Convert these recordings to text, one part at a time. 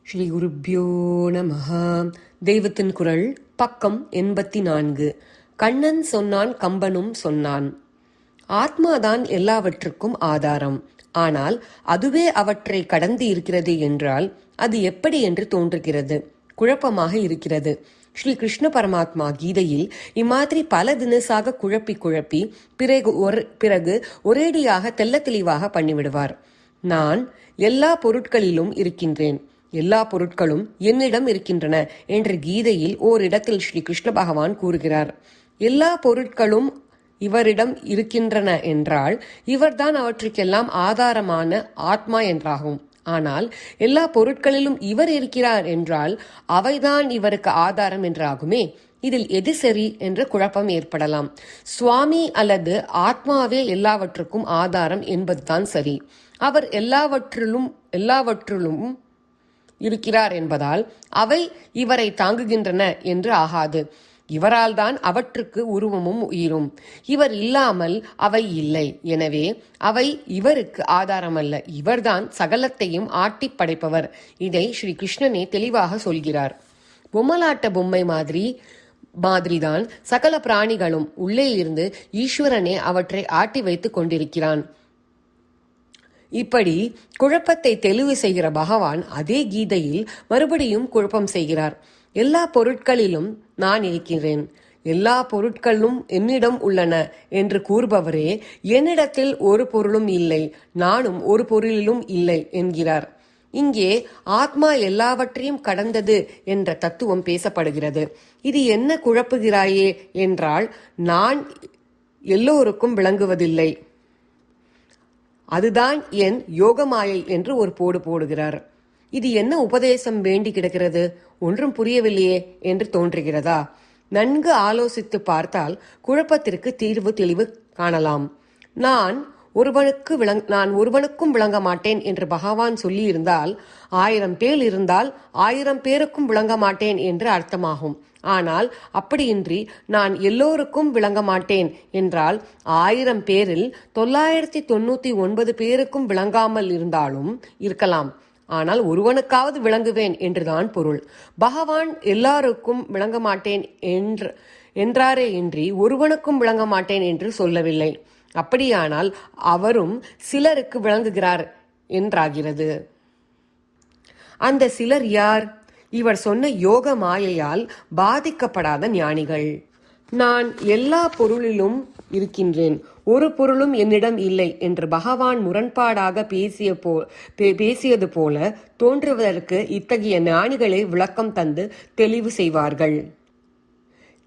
ஸ்ரீ குருப்யோ நமஹ. தெய்வத்தின் குரல் பக்கம் 84. கண்ணன் சொன்னான், கம்பனும் சொன்னான். ஆத்மாதான் எல்லாவற்றுக்கும் ஆதாரம். ஆனால் அதுவே அவற்றை கடந்து இருக்கிறது என்றால் அது எப்படி என்று தோன்றுகிறது, குழப்பமாக இருக்கிறது. ஸ்ரீ கிருஷ்ண பரமாத்மா கீதையில் இம்மாதிரி பல தினசாக குழப்பி பிறகு ஒரேடியாக தெல்ல தெளிவாக பண்ணிவிடுவார். நான் எல்லா பொருட்களிலும் இருக்கின்றேன், எல்லா பொருட்களும் என்னிடம் இருக்கின்றன என்று கீதையில் ஓரிடத்தில் ஸ்ரீ கிருஷ்ண பகவான் கூறுகிறார். எல்லா பொருட்களும் இவரிடம் இருக்கின்றன என்றால் இவர்தான் அவற்றுக்கெல்லாம் ஆதாரமான ஆத்மா என்றாகும். ஆனால் எல்லா பொருட்களிலும் இவர் இருக்கிறார் என்றால் அவைதான் இவருக்கு ஆதாரம் என்றாகுமே. இதில் எது சரி என்ற குழப்பம் ஏற்படலாம். சுவாமி அல்லது ஆத்மாவே எல்லாவற்றுக்கும் ஆதாரம் என்பதுதான் சரி. அவர் எல்லாவற்றிலும் இருக்கிறார் என்பதால் அவை இவரை தாங்குகின்றன என்று ஆகாது. இவரால் தான் அவற்றுக்கு உருவமும் உயிரும். இவர் இல்லாமல் அவை இல்லை. எனவே அவை இவருக்கு ஆதாரமல்ல. இவர்தான் சகலத்தையும் ஆட்டி படைப்பவர். இதை ஸ்ரீ கிருஷ்ணனே தெளிவாக சொல்கிறார். பொம்மலாட்ட பொம்மை மாதிரிதான் சகல பிராணிகளும். உள்ளே இருந்து ஈஸ்வரனே அவற்றை ஆட்டி வைத்துக் கொண்டிருக்கிறான். இப்படி குழப்பத்தை தெளிவு செய்கிற பகவான் அதே கீதையில் மறுபடியும் குழப்பம் செய்கிறார். எல்லா பொருட்களிலும் நான் இருக்கிறேன், எல்லா பொருட்களும் என்னிடம் உள்ளன என்று கூறுபவரே என்னிடத்தில் ஒரு பொருளும் இல்லை, நானும் ஒரு பொருளிலும் இல்லை என்கிறார். இங்கே ஆத்மா எல்லாவற்றையும் கடந்தது என்ற தத்துவம் பேசப்படுகிறது. இது என்ன குழப்புகிறாயே என்றால், நான் எல்லோருக்கும் விளங்குவதில்லை, அதுதான் என் யோகமாயை என்று ஒரு போடுகிறார். இது என்ன உபதேசம் வேண்டி கிடக்கிறது, ஒன்றும் புரியவில்லையே என்று தோன்றுகிறதா? நன்கு ஆலோசித்து பார்த்தால் குழப்பத்திற்கு தெளிவு காணலாம். நான் ஒருவனுக்கும் விளங்க மாட்டேன் என்று பகவான் சொல்லியிருந்தால் 1000 பேர் இருந்தால் 1000 பேருக்கும் விளங்க மாட்டேன் என்று அர்த்தமாகும். ஆனால் அப்படியின்றி நான் எல்லோருக்கும் விளங்க மாட்டேன் என்றால் 1000 பேரில் 999 பேருக்கும் விளங்காமல் இருந்தாலும் இருக்கலாம். ஆனால் ஒருவனுக்காவது விளங்குவேன் என்றுதான் பொருள். பகவான் எல்லாருக்கும் விளங்க மாட்டேன் என்றாரே இன்றி ஒருவனுக்கும் விளங்க மாட்டேன் என்று சொல்லவில்லை. அப்படியானால் அவரும் சிலருக்கு விளங்குகிறார் என்றாகிறது. அந்த சிலர் யார்? இவர் சொன்ன யோக மாயையால் பாதிக்கப்படாத ஞானிகள். நான் எல்லா பொருளிலும் இருக்கின்றேன், ஒரு பொருளும் என்னிடம் இல்லை என்று பகவான் முரண்பாடாக பேசியது போல தோன்றுவதற்கு இத்தகைய ஞானிகளை விளக்கம் தந்து தெளிவு செய்வார்கள்.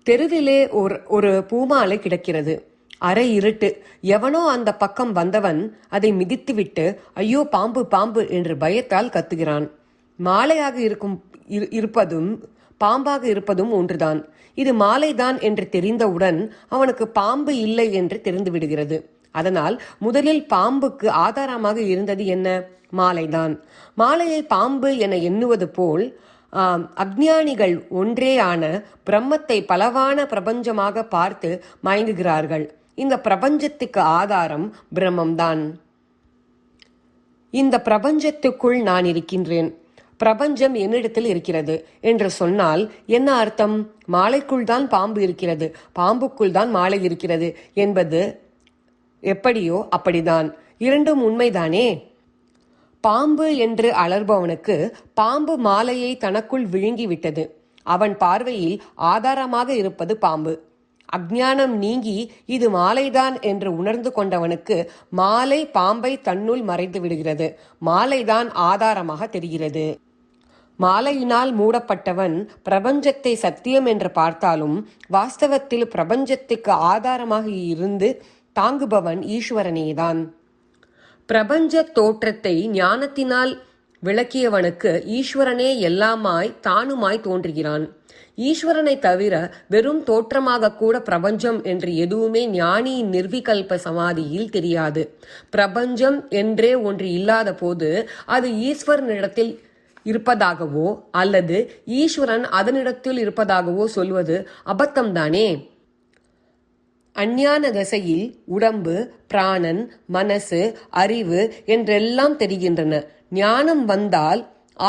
தெருவிலே ஒரு பூமாலை கிடக்கிறது. அரை இருட்டு. எவனோ அந்த பக்கம் வந்தவன் அதை மிதித்துவிட்டு ஐயோ பாம்பு பாம்பு என்று பயத்தால் கத்துகிறான். மாலையாக இருப்பதும் பாம்பாக இருப்பதும் ஒன்றுதான். இது மாலைதான் என்று தெரிந்தவுடன் அவனுக்கு பாம்பு இல்லை என்று தெரிந்து விடுகிறது. அதனால் முதலில் பாம்புக்கு ஆதாரமாக இருந்தது என்ன? மாலைதான். மாலையை பாம்பு என எண்ணுவது போல் அஞ்ஞானிகள் ஒன்றேயான பிரம்மத்தை பலவான பிரபஞ்சமாக பார்த்து மயங்குகிறார்கள். இந்த பிரபஞ்சத்துக்கு ஆதாரம் பிரம்மம்தான். இந்த பிரபஞ்சத்துக்குள் நான் இருக்கின்றேன், பிரபஞ்சம் என்னிடத்தில் இருக்கிறது என்று சொன்னால் என்ன அர்த்தம்? மாலைக்குள் தான் பாம்பு இருக்கிறது, பாம்புக்குள் தான் மாலை இருக்கிறது என்பது எப்படியோ அப்படிதான். இரண்டும் உண்மைதானே? பாம்பு என்று அலர்பவனுக்கு பாம்பு மாலையை தனக்குள் விழுங்கிவிட்டது. அவன் பார்வையில் ஆதாரமாக இருப்பது பாம்பு. அஞ்ஞானம் நீங்கி இது மாலைதான் என்று உணர்ந்து கொண்டவனுக்கு மாலை பாம்பை தன்னுள் மறைத்து விடுகிறது. மாலைதான் ஆதாரமாக தெரிகிறது. மாலையினால் மூடப்பட்டவன் பிரபஞ்சத்தை சத்தியம் என்று பார்த்தாலும் வாஸ்தவத்தில் பிரபஞ்சத்துக்கு ஆதாரமாக இருந்து தாங்குபவன் ஈஸ்வரனேதான். பிரபஞ்ச தோற்றத்தை ஞானத்தினால் விளக்கியவனுக்கு ஈஸ்வரனே எல்லாமாய் தானுமாய் தோன்றுகிறான். ஈஸ்வரனை தவிர வெறும் தோற்றமாக கூட பிரபஞ்சம் என்று எதுவுமே ஞானியின் நிர்விகல்ப சமாதியில் தெரியாது. பிரபஞ்சம் என்றே ஒன்று இல்லாத போது அது ஈஸ்வரனிடத்தில் இருப்பதாகவோ அல்லது ஈஸ்வரன் அதனிடத்தில் இருப்பதாகவோ சொல்வது அபத்தம்தானே. அஞ்ஞான தசையில் உடம்பு, பிராணன், மனசு, அறிவு என்றெல்லாம் தெரிகின்றன. ஞானம் வந்தால்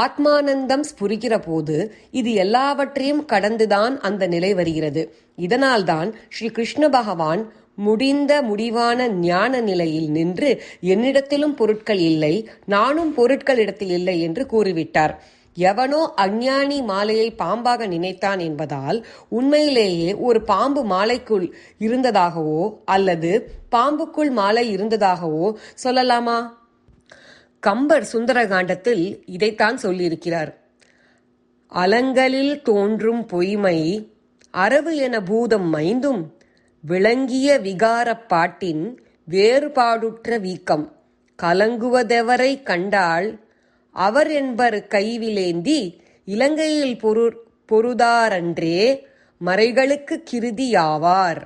ஆத்மானந்தம் ஸ்புரிக்கிற போது இது எல்லாவற்றையும் கடந்துதான் அந்த நிலை வருகிறது. இதனால்தான் ஸ்ரீ கிருஷ்ண பகவான் முடிவான ஞான நிலையில் நின்று என்னிடத்திலும் பொருட்கள் இல்லை, நானும் பொருட்களிடத்தில் இல்லை என்று கூறிவிட்டார். எவனோ அஞ்ஞானி மாலையை பாம்பாக நினைத்தான் என்பதால் உண்மையிலேயே ஒரு பாம்பு மாலைக்குள் இருந்ததாகவோ அல்லது பாம்புக்குள் மாலை இருந்ததாகவோ சொல்லலாமா? கம்பர் சுந்தரகாண்டத்தில் இதைத்தான் சொல்லியிருக்கிறார். அலங்களில் தோன்றும் பொய்மை அரவு என பூதம் மைந்தும் விளங்கிய விகாரப் பாட்டின் வேறுபாடுற்ற வீக்கம் கலங்குவதெவரை கண்டால் அவர் என்பர் கைவிலேந்தி இலங்கையில் பொருதாரன்றே மறைகளுக்கு கிருதியாவார்.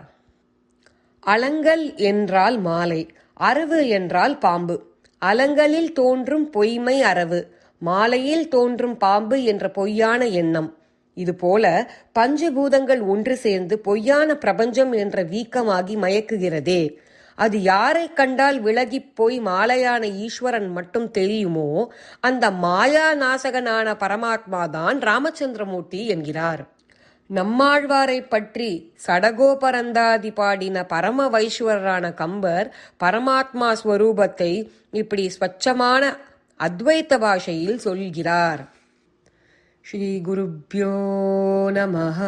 அலங்கல் என்றால் மாலை, அரவு என்றால் பாம்பு. அலங்கலில் தோன்றும் பொய்மை அரவு, மாலையில் தோன்றும் பாம்பு என்ற பொய்யான எண்ணம். இதுபோல பஞ்சபூதங்கள் ஒன்று சேர்ந்து பொய்யான பிரபஞ்சம் என்ற வீக்கமாகி மயக்குகிறதே, அது யாரை கண்டால் விலகிப் போய் மாலையான ஈஸ்வரன் மட்டும் தெரியுமோ அந்த மாயா நாசகனான பரமாத்மாதான் ராமச்சந்திரமூர்த்தி என்கிறார். நம்மாழ்வாரை பற்றி சடகோபரந்தாதி பாடின பரம வைஸ்வரரான கம்பர் பரமாத்மா ஸ்வரூபத்தை இப்படி ஸ்வச்சமான அத்வைத்த பாஷையில் சொல்கிறார். ஸ்ரீ குருப்யோ நமஹ.